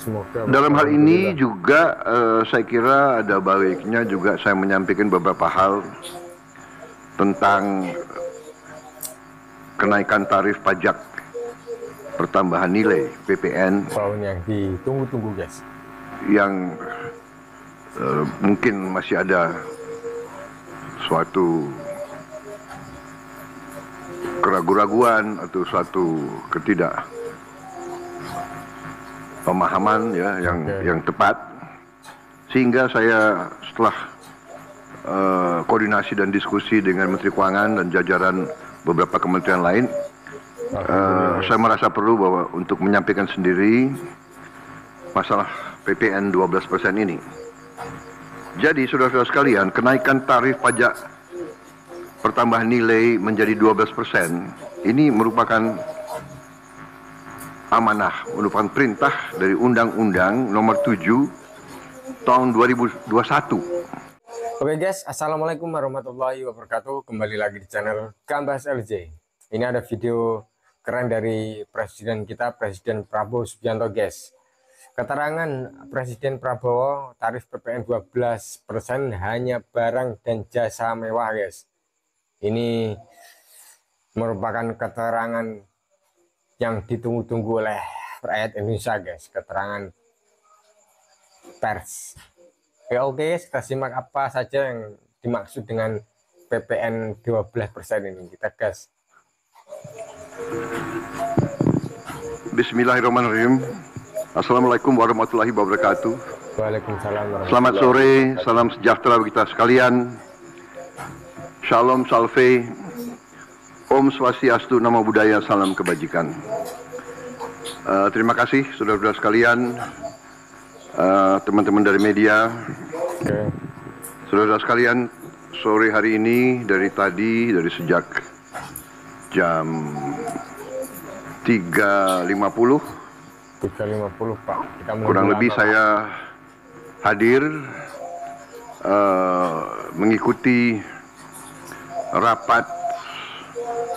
Semoga Dalam hal ini juga saya kira ada baiknya juga saya menyampaikan beberapa hal tentang kenaikan tarif pajak pertambahan nilai PPN tahun yang ditunggu-tunggu, guys, yang mungkin masih ada suatu keraguan-raguan atau suatu ketidakpemahaman ya yang tepat, sehingga saya setelah koordinasi dan diskusi dengan Menteri Keuangan dan jajaran beberapa kementerian lain, saya merasa perlu bahwa untuk menyampaikan sendiri masalah PPN 12% ini. Jadi saudara-saudara sekalian, kenaikan tarif pajak pertambahan nilai menjadi 12% ini merupakan amanah, merupakan perintah dari Undang-Undang Nomor 7 tahun 2021. Oke guys, assalamualaikum warahmatullahi wabarakatuh. Kembali lagi di channel Gambas LJ. Ini ada video keren dari Presiden kita, Presiden Prabowo Subianto, guys. Keterangan Presiden Prabowo, tarif PPN 12% hanya barang dan jasa mewah, guys. Ini merupakan keterangan yang ditunggu-tunggu oleh rakyat Indonesia, guys. Keterangan pers. Oke, kita simak apa saja yang dimaksud dengan PPN 12% ini. Kita gas. Bismillahirrahmanirrahim. Assalamualaikum warahmatullahi wabarakatuh. Waalaikumsalam. Selamat sore, salam sejahtera bagi kita sekalian. Shalom salve, Om Swastiastu, Namo Buddhaya, salam kebajikan. Terima kasih saudara-saudara sekalian, teman-teman dari media. Saudara-saudara sekalian, sore hari ini dari sejak jam 3.50 Pak. Kurang lebih saya hadir mengikuti rapat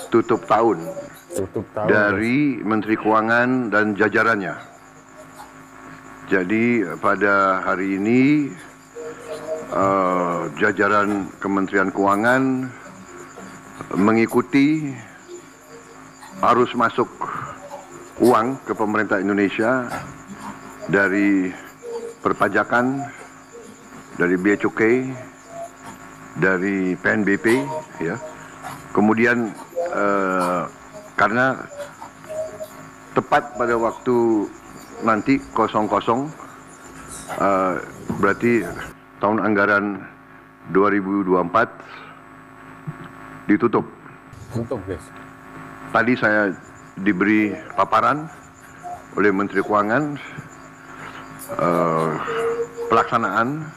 tutup tahun dari Menteri Keuangan dan jajarannya. Jadi pada hari ini jajaran Kementerian Keuangan mengikuti arus masuk uang ke pemerintah Indonesia dari perpajakan, dari bea cukai, dari PNBP, ya. Kemudian karena tepat pada waktu nanti 00, berarti tahun anggaran 2024 ditutup. Tutup, guys. Tadi saya diberi paparan oleh Menteri Keuangan pelaksanaan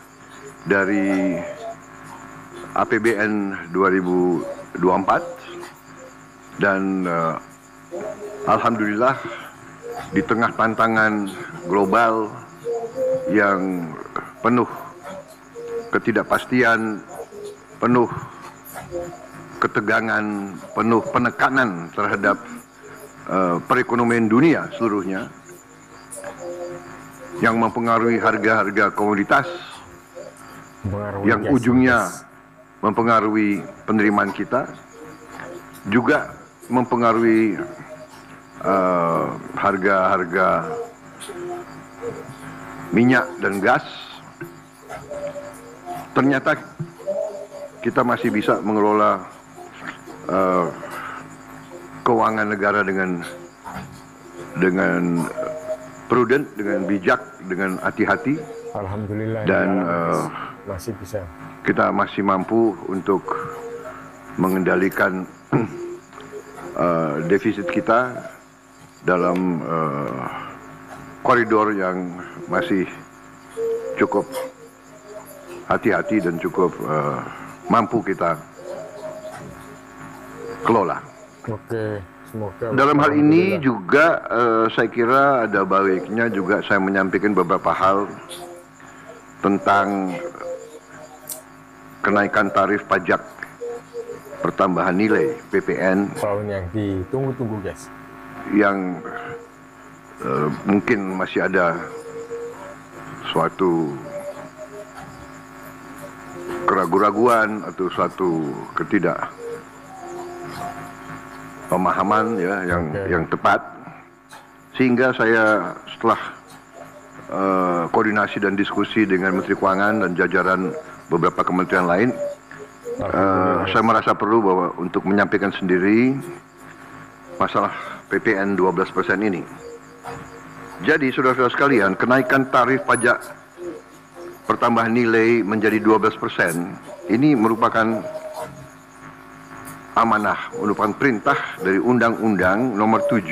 dari APBN 2024 dan alhamdulillah di tengah tantangan global yang penuh ketidakpastian, penuh ketegangan, penuh penekanan terhadap perekonomian dunia seluruhnya yang mempengaruhi harga-harga komoditas, yang ujungnya mempengaruhi penerimaan kita, juga mempengaruhi harga-harga minyak dan gas. Ternyata kita masih bisa mengelola keuangan negara dengan prudent, dengan bijak, dengan hati-hati. Alhamdulillah. Dan masih bisa. Kita masih mampu untuk mengendalikan defisit kita dalam koridor yang masih cukup hati-hati dan cukup mampu kita kelola. Oke, semoga. Dalam hal ini juga saya kira ada baiknya juga saya menyampaikan beberapa hal tentang kenaikan tarif pajak pertambahan nilai PPN tahun yang ditunggu-tunggu, guys, yang mungkin masih ada suatu keraguan-raguan atau suatu ketidakpemahaman ya yang tepat, sehingga saya setelah koordinasi dan diskusi dengan Menteri Keuangan dan jajaran beberapa kementerian lain, saya merasa perlu bahwa untuk menyampaikan sendiri masalah PPN 12% ini. Jadi saudara-saudara sekalian, kenaikan tarif pajak pertambahan nilai menjadi 12% ini merupakan amanah, merupakan perintah dari Undang-Undang Nomor 7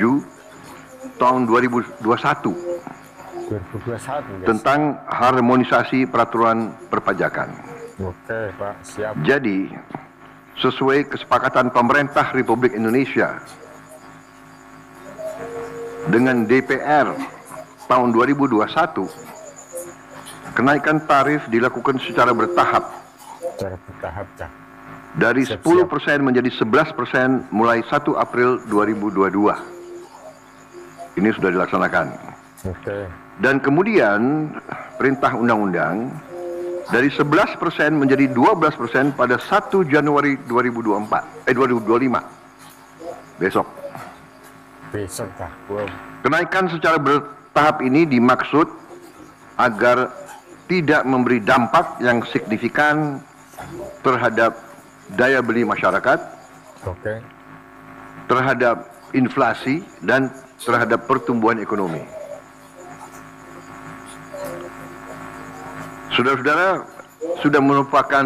Tahun 2021 tentang harmonisasi peraturan perpajakan. Oke, Pak, siap. Jadi, sesuai kesepakatan pemerintah Republik Indonesia dengan DPR tahun 2021, kenaikan tarif dilakukan secara bertahap. Dari 10% menjadi 11% mulai 1 April 2022. Ini sudah dilaksanakan. Oke. Dan kemudian perintah undang-undang dari 11% menjadi 12% pada 1 Januari 2025. Besok. Pak. Wow. Kenaikan secara bertahap ini dimaksud agar tidak memberi dampak yang signifikan terhadap daya beli masyarakat, Oke. terhadap inflasi, dan terhadap pertumbuhan ekonomi. Saudara-saudara, sudah merupakan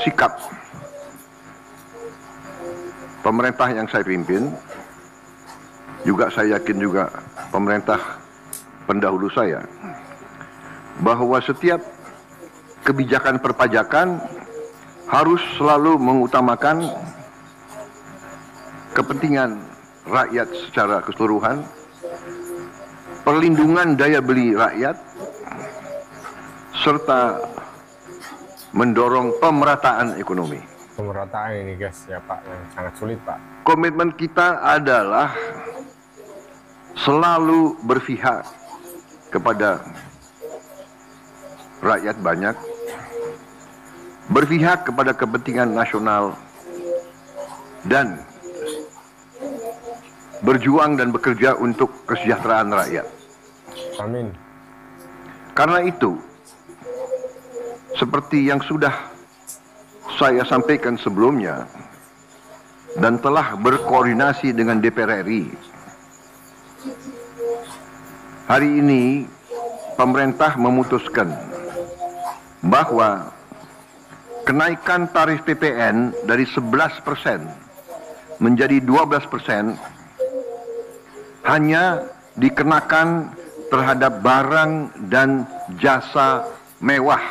sikap pemerintah yang saya pimpin, juga saya yakin juga pemerintah pendahulu saya, bahwa setiap kebijakan perpajakan harus selalu mengutamakan kepentingan rakyat secara keseluruhan, perlindungan daya beli rakyat, serta mendorong pemerataan ekonomi. Pemerataan ini guys ya Pak, yang sangat sulit Pak. Komitmen kita adalah selalu berpihak kepada rakyat banyak, berpihak kepada kepentingan nasional, dan berjuang dan bekerja untuk kesejahteraan rakyat. Amin. Karena itu, seperti yang sudah saya sampaikan sebelumnya dan telah berkoordinasi dengan DPR RI, hari ini pemerintah memutuskan bahwa kenaikan tarif PPN dari 11% menjadi 12% hanya dikenakan terhadap barang dan jasa mewah.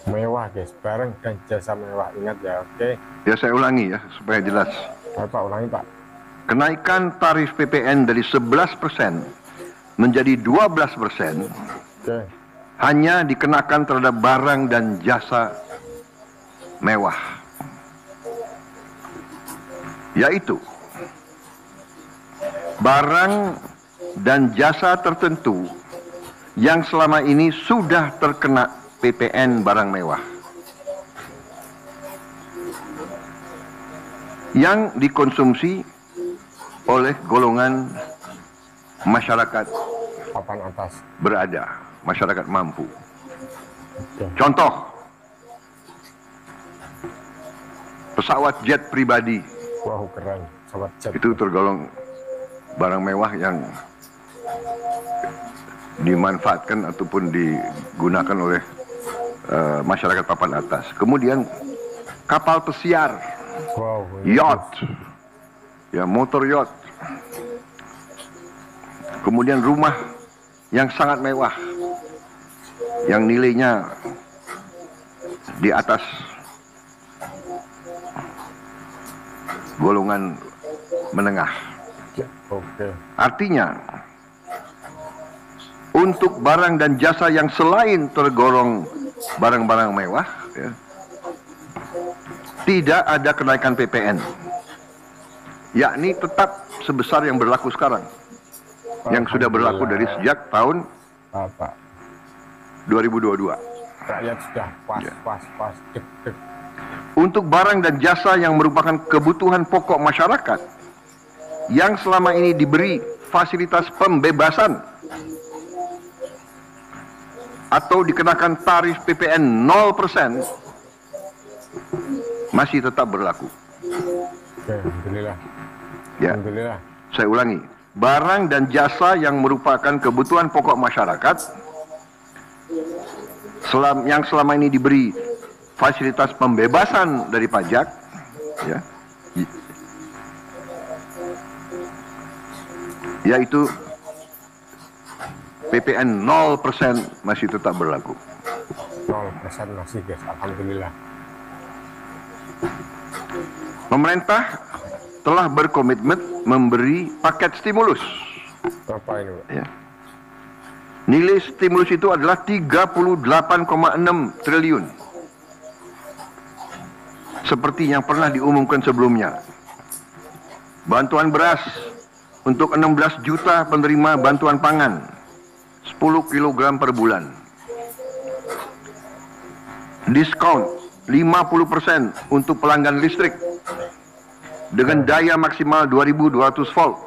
Mewah guys, barang dan jasa mewah, ingat ya. Oke. Ya, saya ulangi ya supaya jelas. Pak, ulangi Pak. Kenaikan tarif PPN dari 11% menjadi 12% Oke. hanya dikenakan terhadap barang dan jasa mewah, yaitu barang dan jasa tertentu yang selama ini sudah terkena PPN barang mewah, yang dikonsumsi oleh golongan masyarakat Papan atas. berada, masyarakat mampu. Oke. Contoh, pesawat jet pribadi Wow, keren. Sobat jet. itu tergolong barang mewah yang dimanfaatkan ataupun digunakan oleh masyarakat papan atas. Kemudian kapal pesiar, Wow. yacht, ya, motor yacht. Kemudian rumah yang sangat mewah, yang nilainya di atas golongan menengah. Oke. Artinya, untuk barang dan jasa yang selain tergolong barang-barang mewah, ya, tidak ada kenaikan PPN, yakni tetap sebesar yang berlaku sekarang, yang sudah berlaku dari sejak tahun Bapak 2022. rakyat sudah Ya. pas dek. Untuk barang dan jasa yang merupakan kebutuhan pokok masyarakat yang selama ini diberi fasilitas pembebasan atau dikenakan tarif PPN 0% masih tetap berlaku. Oke, alhamdulillah. Ya, Alhamdulillah. saya ulangi. Barang dan jasa yang merupakan kebutuhan pokok masyarakat yang selama ini diberi fasilitas pembebasan dari pajak, ya, yaitu PPN 0% masih tetap berlaku. 0% masih guys, alhamdulillah. Pemerintah telah berkomitmen memberi paket stimulus. Berapa ini, Pak? Ya. Nilai stimulus itu adalah 38,6 triliun. Seperti yang pernah diumumkan sebelumnya. Bantuan beras untuk 16 juta penerima bantuan pangan, 10 kg per bulan. Diskon 50% untuk pelanggan listrik dengan daya maksimal 2200 volt.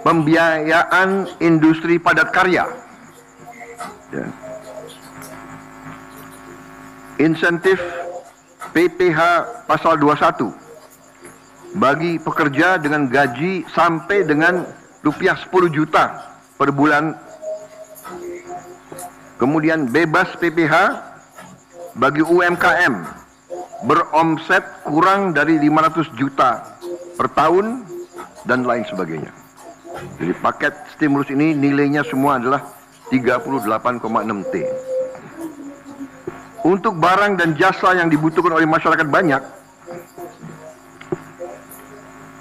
Pembiayaan industri padat karya. Ya. Insentif PPh pasal 21 bagi pekerja dengan gaji sampai dengan rupiah 10 juta per bulan. Kemudian bebas PPh bagi UMKM beromset kurang dari 500 juta per tahun dan lain sebagainya. Jadi paket stimulus ini nilainya semua adalah 38,6 T. Untuk barang dan jasa yang dibutuhkan oleh masyarakat banyak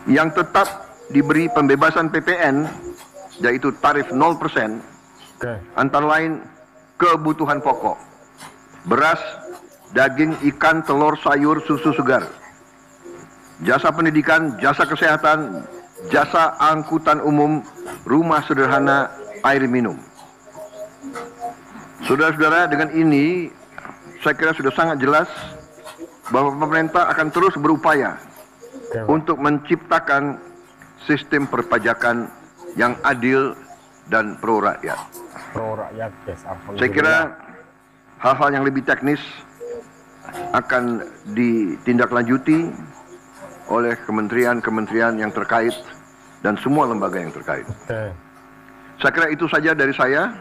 yang tetap diberi pembebasan PPN, yaitu tarif 0%, antara lain kebutuhan pokok, beras, daging, ikan, telur, sayur, susu segar, jasa pendidikan, jasa kesehatan, jasa angkutan umum, rumah sederhana, air minum. Saudara-saudara, dengan ini saya kira sudah sangat jelas bahwa pemerintah akan terus berupaya untuk menciptakan sistem perpajakan yang adil dan pro rakyat. Pro rakyat, guys. Alhamdulillah. Saya kira hal-hal yang lebih teknis akan ditindaklanjuti oleh kementerian-kementerian yang terkait dan semua lembaga yang terkait. Saya kira itu saja dari saya.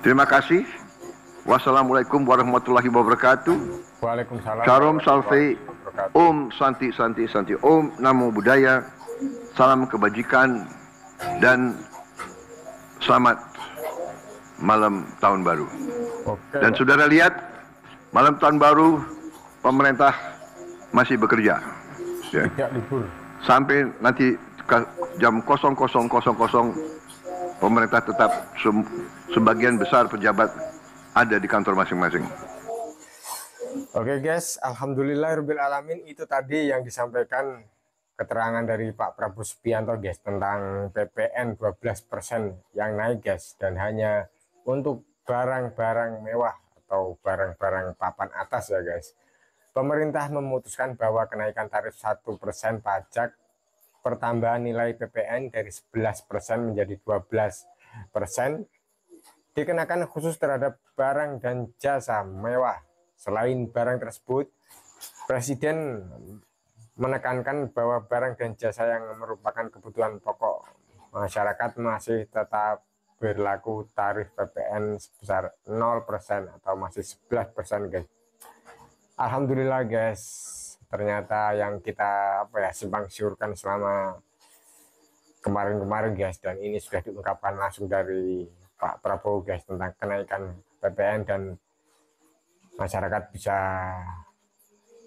Terima kasih. Wassalamualaikum warahmatullahi wabarakatuh. Waalaikumsalam. Salam salve. Om Santi Santi Santi. Om Namo Buddhaya. Salam kebajikan dan selamat malam tahun baru. Dan saudara lihat, malam tahun baru pemerintah masih bekerja. Ya. Tidak libur. Sampai nanti jam 00.00 pemerintah tetap sebagian besar pejabat ada di kantor masing-masing. Oke guys, alhamdulillahirabbil alamin, itu tadi yang disampaikan keterangan dari Pak Prabowo Subianto guys tentang PPN 12% yang naik guys, dan hanya untuk barang-barang mewah atau barang-barang papan atas ya guys. Pemerintah memutuskan bahwa kenaikan tarif 1% pajak pertambahan nilai PPN dari 11% menjadi 12% dikenakan khusus terhadap barang dan jasa mewah. Selain barang tersebut, Presiden menekankan bahwa barang dan jasa yang merupakan kebutuhan pokok masyarakat masih tetap berlaku tarif PPN sebesar 0% atau masih 11% guys. Alhamdulillah guys, ternyata yang kita simpang siurkan selama kemarin-kemarin guys, dan ini sudah diungkapkan langsung dari Pak Prabowo guys tentang kenaikan PPN, dan masyarakat bisa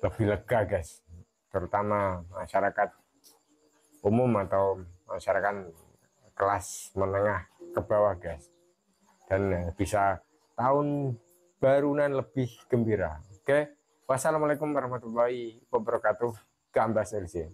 lebih lega guys, terutama masyarakat umum atau masyarakat kelas menengah ke bawah guys, dan bisa tahun barunan lebih gembira. Oke, wassalamualaikum warahmatullahi wabarakatuh. Gambas LC.